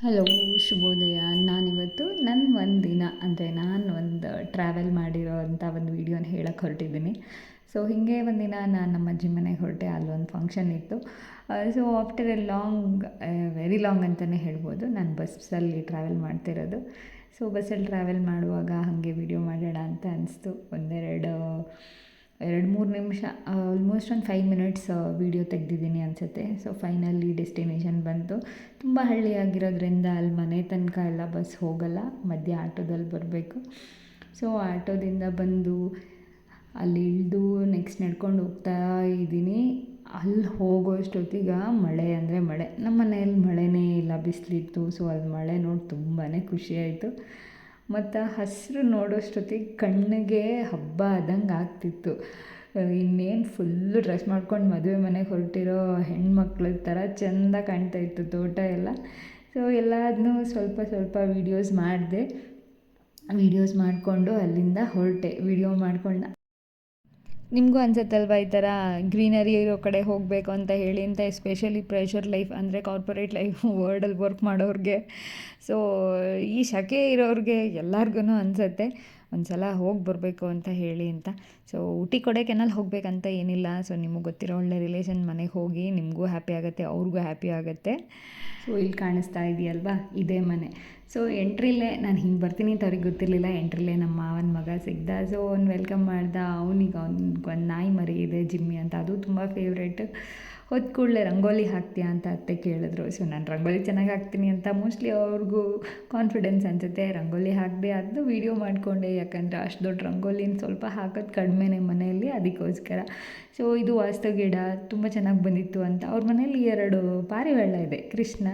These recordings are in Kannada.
ಹಲೋ, ಶುಭೋದಯ. ನಾನಿವತ್ತು ನನ್ನ ಒಂದು ದಿನ ಅಂದರೆ ನಾನು ಒಂದು ಟ್ರಾವೆಲ್ ಮಾಡಿರೋ ಅಂಥ ಒಂದು ವೀಡಿಯೋನ ಹೇಳಕ್ಕೆ ಹೊರಟಿದ್ದೀನಿ. ಸೊ ಹೀಗೆ ಒಂದಿನ ನಾನು ನಮ್ಮ ಅಜ್ಜಿ ಮನೆಗೆ ಹೊರಟೆ. ಅಲ್ಲೊಂದು ಫಂಕ್ಷನ್ ಇತ್ತು. So after A long, very long ಅಂತಲೇ ಹೇಳ್ಬೋದು, ನಾನು ಬಸ್ಸಲ್ಲಿ ಟ್ರಾವೆಲ್ ಮಾಡ್ತಿರೋದು. ಸೊ ಬಸ್ಸಲ್ಲಿ ಟ್ರಾವೆಲ್ ಮಾಡುವಾಗ ಹಾಗೆ ವೀಡಿಯೋ ಮಾಡೋಣ ಅಂತ ಅನಿಸ್ತು. 2-3 ನಿಮಿಷ, ಆಲ್ಮೋಸ್ಟ್ ಒಂದು 5 ಮಿನಿಟ್ಸ್ ವೀಡಿಯೋ ತೆಗೆದಿದ್ದೀನಿ ಅನಿಸುತ್ತೆ. ಸೊ ಫೈನಲಿ ಡೆಸ್ಟಿನೇಷನ್ ಬಂತು. ತುಂಬ ಹಳ್ಳಿ ಆಗಿರೋದ್ರಿಂದ ಅಲ್ಲಿ ಮನೆ ತನಕ ಎಲ್ಲ ಬಸ್ ಹೋಗಲ್ಲ, ಮಧ್ಯೆ ಆಟೋದಲ್ಲಿ ಬರಬೇಕು. ಸೊ ಆಟೋದಿಂದ ಬಂದು ಅಲ್ಲಿ ಇಳಿದು ನೆಕ್ಸ್ಟ್ ನಡ್ಕೊಂಡು ಹೋಗ್ತಾ ಇದ್ದೀನಿ. ಅಲ್ಲಿ ಹೋಗೋಷ್ಟೊತ್ತಿಗೆ ಮಳೆ ಅಂದರೆ ಮಳೆ. ನಮ್ಮ ಮನೆಯಲ್ಲಿ ಮಳೆನೇ ಇಲ್ಲ, ಬಿಸಿಲಿತ್ತು. ಸೊ ಅಲ್ಲಿ ಮಳೆ ನೋಡಿ ತುಂಬಾ ಖುಷಿಯಾಯಿತು. ಮತ್ತು ಹಸಿರು ನೋಡೋಷ್ಟೊತ್ತಿಗೆ ಕಣ್ಣಿಗೆ ಹಬ್ಬ ಆದಂಗೆ ಆಗ್ತಿತ್ತು. ಇನ್ನೇನು ಫುಲ್ಲು ಡ್ರೆಸ್ ಮಾಡ್ಕೊಂಡು ಮದುವೆ ಮನೆಗೆ ಹೊರಟಿರೋ ಹೆಣ್ಮಕ್ಳ ಥರ ಚೆಂದ ಕಾಣ್ತಾಯಿತ್ತು ತೋಟ ಎಲ್ಲ. ಸೊ ಎಲ್ಲದನ್ನೂ ಸ್ವಲ್ಪ ಸ್ವಲ್ಪ ವೀಡಿಯೋಸ್ ಮಾಡಿದೆ. ವೀಡಿಯೋಸ್ ಮಾಡಿಕೊಂಡು ಅಲ್ಲಿಂದ ಹೊರಟೆ. ವೀಡಿಯೋ ಮಾಡ್ಕೊಂಡು ನಿಮಗೂ ಅನ್ಸುತ್ತಲ್ವ ಈ ಥರ ಗ್ರೀನರಿ ಇರೋ ಕಡೆ ಹೋಗಬೇಕು ಅಂತ ಹೇಳಿ ಅಂತ, ಎಸ್ಪೆಷಲಿ ಪ್ರೆಷರ್ ಲೈಫ್ ಅಂದರೆ ಕಾರ್ಪೊರೇಟ್ ಲೈಫ್ ವರ್ಡಲ್ಲಿ ವರ್ಕ್ ಮಾಡೋರಿಗೆ. ಸೊ ಈ ಶಕೆ ಇರೋರಿಗೆ ಎಲ್ಲರಿಗೂ ಅನಿಸುತ್ತೆ ಒಂದು ಸಲ ಹೋಗಿ ಬರಬೇಕು ಅಂತ ಹೇಳಿ ಅಂತ. ಸೊ ಊಟಿ ಕೊಡೈಕೆನಾಲ್ ಹೋಗಬೇಕಂತ ಏನಿಲ್ಲ. ಸೊ ನಿಮಗೆ ಗೊತ್ತಿರೋ ಒಳ್ಳೆ ರಿಲೇಷನ್ ಮನೆಗೆ ಹೋಗಿ ನಿಮಗೂ ಹ್ಯಾಪಿ ಆಗುತ್ತೆ, ಅವ್ರಿಗೂ ಹ್ಯಾಪಿ ಆಗುತ್ತೆ. ಸೊ ಇಲ್ಲಿ ಕಾಣಿಸ್ತಾ ಇದೆಯಲ್ವಾ, ಇದೇ ಮನೆ. ಸೊ ಎಂಟ್ರಿಲೇ ನಾನು ಹಿಂಗೆ ಬರ್ತೀನಿ ಅಂತ ಅವ್ರಿಗೆ ಗೊತ್ತಿರಲಿಲ್ಲ. ಎಂಟ್ರಿಲೇ ನಮ್ಮ ಮಾವನ ಮಗ ಸಿಗ್ದ. ಸೊ ಅವ್ನು ವೆಲ್ಕಮ್ ಮಾಡ್ದ. ಅವನಿಗೆ ಒಂದು ನಾಯಿ ಮರಿ ಇದೆ, ಜಿಮ್ಮಿ ಅಂತ, ಅದು ತುಂಬ ಫೇವ್ರೇಟ್. ಹೊತ್ತು ಕೂಡಲೇ ರಂಗೋಲಿ ಹಾಕ್ತೀಯಾ ಅಂತ ಅತ್ತೆ ಕೇಳಿದ್ರು. ಸೊ ನಾನು ರಂಗೋಲಿ ಚೆನ್ನಾಗಿ ಹಾಕ್ತೀನಿ ಅಂತ, ಮೋಸ್ಟ್ಲಿ ಅವ್ರಿಗೂ ಕಾನ್ಫಿಡೆನ್ಸ್ ಅನಿಸುತ್ತೆ. ರಂಗೋಲಿ ಹಾಕಿದೆ, ಅದು ವೀಡಿಯೋ ಮಾಡಿಕೊಂಡೆ. ಯಾಕಂದರೆ ಅಷ್ಟು ದೊಡ್ಡ ರಂಗೋಲಿನ ಸ್ವಲ್ಪ ಹಾಕೋದು ಕಡಿಮೆನೇ ಮನೆಯಲ್ಲಿ, ಅದಕ್ಕೋಸ್ಕರ. ಸೊ ಇದು ವಾಸ್ತು ಗಿಡ ತುಂಬ ಚೆನ್ನಾಗಿ ಬಂದಿತ್ತು ಅಂತ. ಅವ್ರ ಮನೇಲಿ 2 ಪಾರಿವಾಳ ಇದೆ, ಕೃಷ್ಣ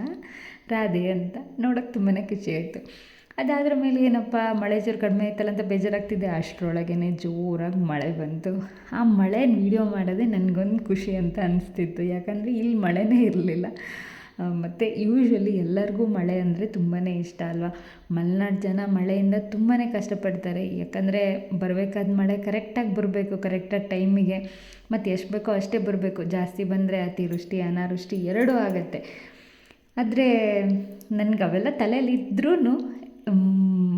ರಾಧೆ ಅಂತ. ನೋಡೋಕ್ಕೆ ತುಂಬಾ ಖುಷಿ ಆಯಿತು. ಅದಾದ್ರ ಮೇಲೆ ಏನಪ್ಪ, ಮಳೆ ಜೋರು ಕಡಿಮೆ ಆಯ್ತಲ್ಲ ಅಂತ ಬೇಜಾರಾಗ್ತಿದ್ದೆ. ಅಷ್ಟರೊಳಗೇ ಜೋರಾಗಿ ಮಳೆ ಬಂತು. ಆ ಮಳೆ ವೀಡಿಯೋ ಮಾಡೋದೇ ನನಗೊಂದು ಖುಷಿ ಅಂತ ಅನಿಸ್ತಿತ್ತು. ಯಾಕಂದರೆ ಇಲ್ಲಿ ಮಳೆನೇ ಇರಲಿಲ್ಲ. ಮತ್ತು ಯೂಶ್ವಲಿ ಎಲ್ಲರಿಗೂ ಮಳೆ ಅಂದರೆ ತುಂಬಾ ಇಷ್ಟ ಅಲ್ವಾ. ಮಲೆನಾಡು ಜನ ಮಳೆಯಿಂದ ತುಂಬಾ ಕಷ್ಟಪಡ್ತಾರೆ. ಯಾಕಂದರೆ ಬರಬೇಕಾದ ಮಳೆ ಕರೆಕ್ಟಾಗಿ ಬರಬೇಕು, ಕರೆಕ್ಟಾಗಿ ಟೈಮಿಗೆ. ಮತ್ತು ಎಷ್ಟು ಬೇಕೋ ಅಷ್ಟೇ ಬರಬೇಕು. ಜಾಸ್ತಿ ಬಂದರೆ ಅತಿವೃಷ್ಟಿ ಅನಾವೃಷ್ಟಿ ಎರಡೂ ಆಗುತ್ತೆ. ಆದರೆ ನನಗೆ ಅವೆಲ್ಲ ತಲೆಯಲ್ಲಿದ್ರೂ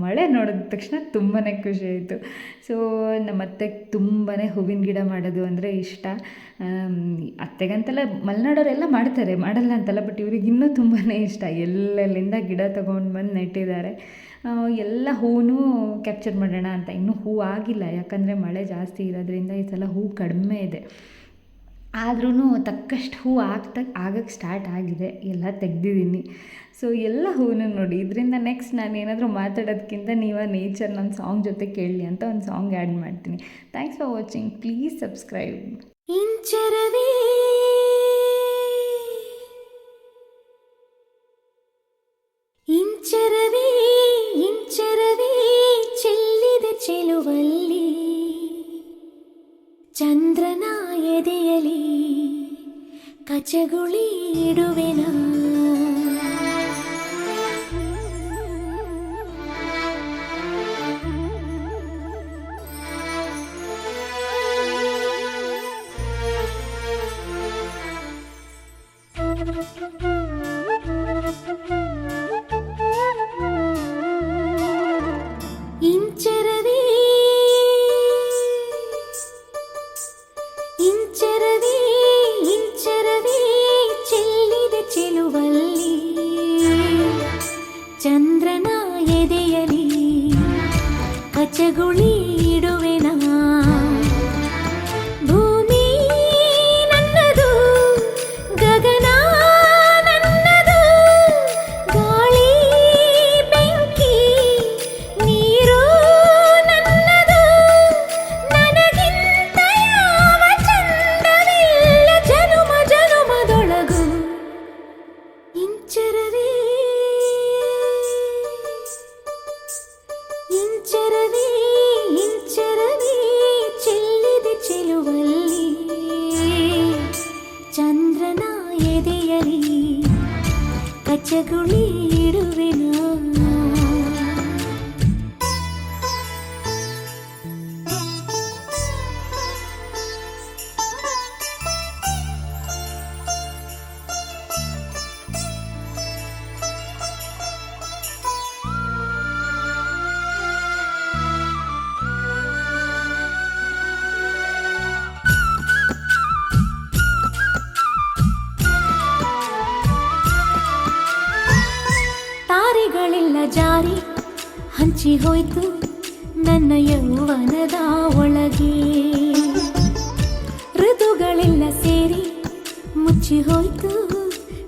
ಮಳೆ ನೋಡಿದ ತಕ್ಷಣ ತುಂಬಾ ಖುಷಿ ಆಯಿತು. ಸೊ ನಮ್ಮ ಅತ್ತೆಗೆ ತುಂಬಾ ಹೂವಿನ ಗಿಡ ಮಾಡೋದು ಅಂದರೆ ಇಷ್ಟ. ಅತ್ತೆಗಂತೆಲ್ಲ ಮಲೆನಾಡೋರೆಲ್ಲ ಮಾಡ್ತಾರೆ, ಮಾಡಲ್ಲ ಅಂತಲ್ಲ, ಬಟ್ ಇವ್ರಿಗೆ ಇನ್ನೂ ತುಂಬಾ ಇಷ್ಟ. ಎಲ್ಲೆಲ್ಲಿಂದ ಗಿಡ ತೊಗೊಂಡು ಬಂದು ನೆಟ್ಟಿದ್ದಾರೆ. ಎಲ್ಲ ಹೂವೂ ಕ್ಯಾಪ್ಚರ್ ಮಾಡೋಣ ಅಂತ. ಇನ್ನೂ ಹೂ ಆಗಿಲ್ಲ, ಯಾಕಂದರೆ ಮಳೆ ಜಾಸ್ತಿ ಇರೋದ್ರಿಂದ ಈ ಸಲ ಹೂ ಕಡಿಮೆ ಇದೆ. ಆದ್ರೂ ತಕ್ಕಷ್ಟು ಹೂ ಆಗಕ್ಕೆ ಸ್ಟಾರ್ಟ್ ಆಗಿದೆ. ಎಲ್ಲ ತೆಗ್ದಿದ್ದೀನಿ. ಸೊ ಎಲ್ಲ ಹೂವನ್ನು ನೋಡಿ. ಇದರಿಂದ ನೆಕ್ಸ್ಟ್ ನಾನು ಏನಾದರೂ ಮಾತಾಡೋದಕ್ಕಿಂತ ನೀವು ನೇಚರ್ ನನ್ನ ಸಾಂಗ್ ಜೊತೆ ಕೇಳಲಿ ಅಂತ ಒಂದು ಸಾಂಗ್ ಆ್ಯಡ್ ಮಾಡ್ತೀನಿ. Thanks for watching. Please subscribe. ಇಂಚರವೇ ಇಂಚರವೇ ಇಂಚರವೇ ಚೆಲ್ಲಿದೆ ಚೆಲುವಲ್ಲಿ, ಚಂದ್ರನ ಎದೆಯಲಿ ಕಚಗುಳಿ ಇಡುವೆನಾ. ಇಂಚರವೇ ಇಂಚರವೇ ಇಂಚರವೇ ಚೆಲ್ಲಿದೆ ಚೆಲುವಲ್ಲಿ, ಚಂದ್ರನ ಎದೆಯಲಿ ಕಚಗುಳಿ ಇಡುವೆನಾ. ಭೂಮಿ ನನ್ನದು, ಗಗನ ನನ್ನದು, ಗಾಳಿ ಬೆಂಕಿ ನೀರು ನನ್ನದು, ನನಗಿಂತ ಯಾವ ಚಂದವಿಲ್ಲ ಜನುಮ ಜನುಮದೊಳಗು. ಇಂಚರವೇ ಇಂಚರವೇ ಇಂಚರವೇ ಚೆಲ್ಲಿದೆ ಚೆಲುವಲ್ಲಿ, ಚಂದ್ರನ ಎದೆಯಲಿ ಕಚಗುಳಿ ಇಡುವೆನಾ. ಹಾಡುಗಳೆಲ್ಲ ಜಾರಿ ಹಂಚಿ ಹೋಯ್ತು ನನ್ನ ಯೌವನದ ಒಳಗೆ. ಋತುಗಳೆಲ್ಲ ಸೇರಿ ಮುಚ್ಚಿ ಹೋಯ್ತು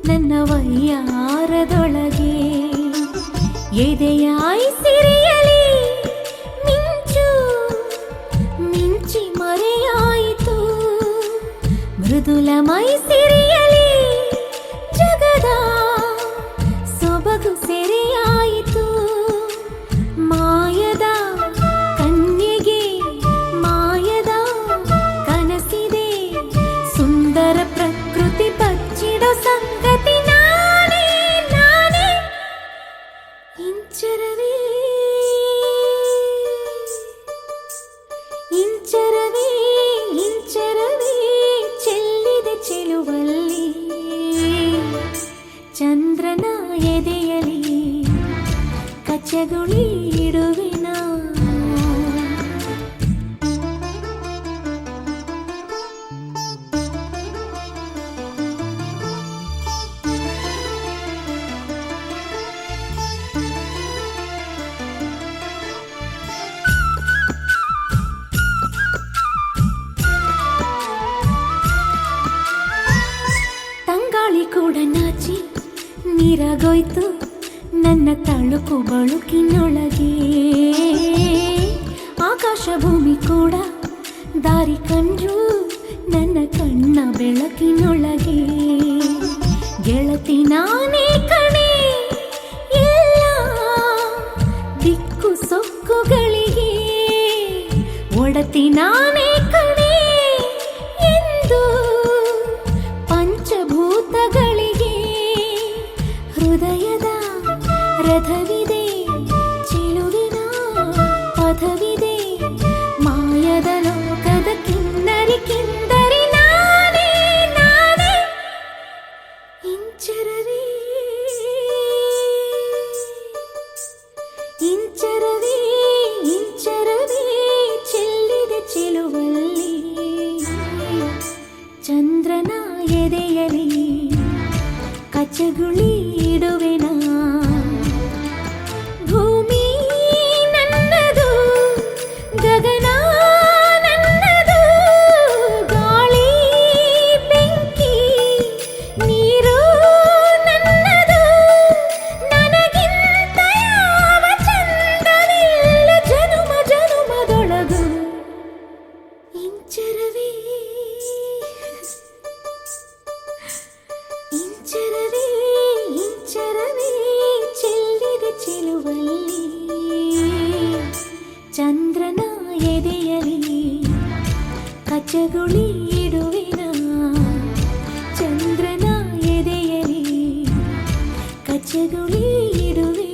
ನನ್ನ ವಯ್ಯಾರದೊಳಗೆ. ಎದೆಯ ಸಿರಿಯಲಿ ಮಿಂಚು ಮಿಂಚಿ ಮರೆಯಾಯಿತು. ಮೃದುಲ ಮೈ ಸಿರಿಯಲಿ ಜಗದ ಸೊಬಗು ಸೆರೆಯಾಯಿತು. ಮಾಯದ ಕನ್ಯೆಗೆ ಮಾಯದ ಕನಸಿದೆ. ಸುಂದರ ಪ್ರಕೃತಿ ಬಚ್ಚಿಡೋ ಸಂಗತಿ ನಾನೇ ನಾನೇ. ಇಂಚರವೇ ಇಂಚರವೇ ಇಂಚರವೇ ಚೆಲ್ಲಿದೆ ಚೆಲುವಲ್ಲಿ. ಚಂದ್ರನ ಎದೆಯಲಿ ಕಚ್ಚಗುಳಿ ಇಡುವೆನ. ತಂಗಾಳಿ ಕೂಡ ನಾಚಿ ನೀರಾಗೋಯ್ತು ನನ್ನ ತಳುಕು ಬಳುಕಿನೊಳಗೆ. ಆಕಾಶ ಭೂಮಿ ಕೂಡ ದಾರಿ ಕಂಡ್ರು ನನ್ನ ಕಣ್ಣ ಬೆಳಕಿನೊಳಗೆ. ಗೆಳತಿ ನಾನೇ ಕಣೆ ಎಲ್ಲ ದಿಕ್ಕು ಸೊಕ್ಕುಗಳಿಗೆ. ಒಡತಿ ನಾನೇ ಕಣೆ ಎಂದು ಪಂಚಭೂತಗಳಿಗೆ. ಹೃದಯದ ರಥವಿದೆ ಚೆಲುವಿನ ಪಥವಿದೆ. ಮಾಯದ ಲೋಕದ ಕಿನ್ನರಿ ಕಿಂದರಿ ನಾನೇ ನಾನೇ. ಇಂಚರವೇ ಇಂಚರವೇ ಇಂಚರವೇ ಚೆಲ್ಲಿದೆ ಚೆಲುವಲ್ಲಿ. ಚಂದ್ರನ ಎದೆಯಲಿ ಕಚ್ಚಗುಳಿ ಇಡುವೆನ. ಭೂಮಿ ನನ್ನದು ಗಗನ ನನ್ನದು. ಗಾಳಿ ಬೆಂಕಿ ನೀರು ನನ್ನದು. ನನಗಿಂತ ಯಾವ ಚಂದವಿಲ್ಲ ಜನುಮ ಜನುಮದೊಳಗು. ಇಂಚರವೇ ಇಂಚರವೇ ಇಂಚರವೇ ಚೆಲ್ಲಿದೆ ಚೆಲುವಲ್ಲಿ. ಚಂದ್ರನ ಎದೆಯಲಿ ಕಚ್ಚಗುಳಿ ಇಡುವೆನ. ಚಂದ್ರನ ಎದೆಯಲಿ ಕಚ್ಚಗುಳಿ ಇಡುವೆ.